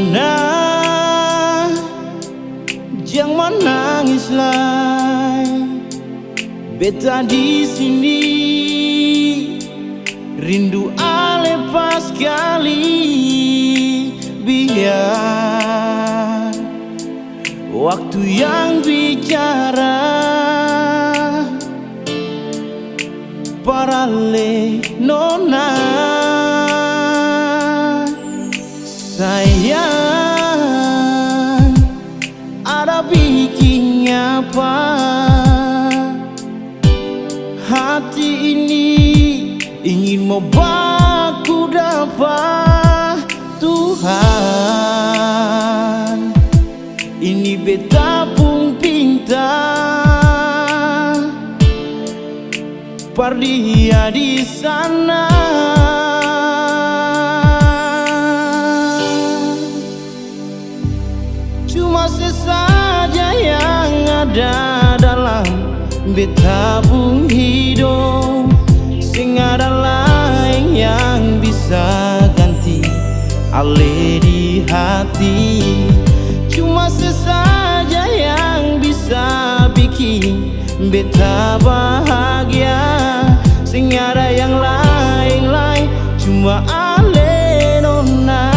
Nona, jangan menangis lagi. Beta di sini rindu ale pas kali. Biar waktu yang bicara parale nona. Sayang, ada bikin apa hati ini ingin mau baku dapat Tuhan. Ini beta pun pinta par dia di sana. Cuma sesaja yang ada dalam beta pun hidup, sing ada lain yang bisa ganti ale di hati. Cuma sesaja yang bisa bikin beta bahagia, sing ada yang lain-lain cuma ale nona.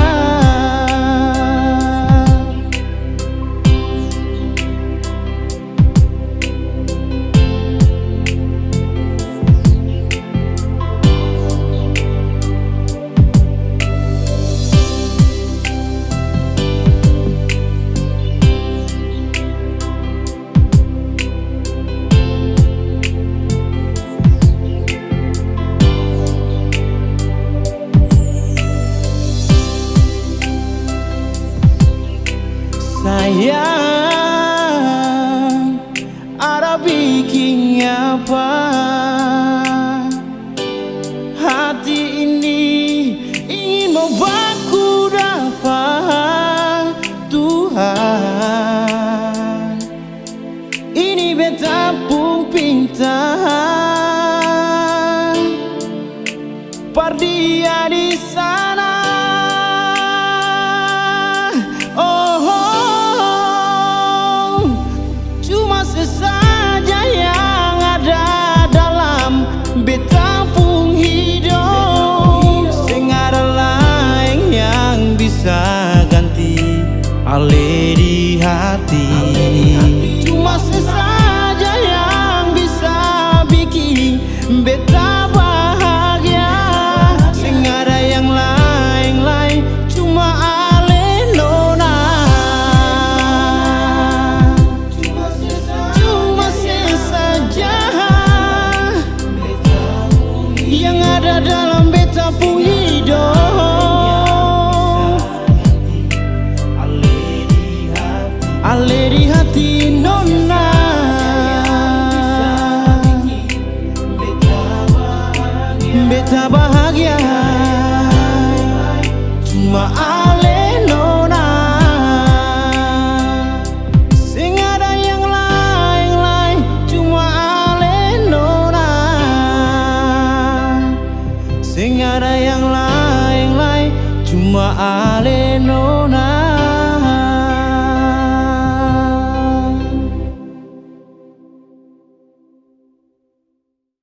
Sayang, ada bikin apa hati ini ingin mau baku dapat Tuhan. Ini beta pun pinta par dia di sana. Sesaja yang ada dalam beta pun hidup, sing ada lain yang bisa ganti ale di hati. Cuma sesaja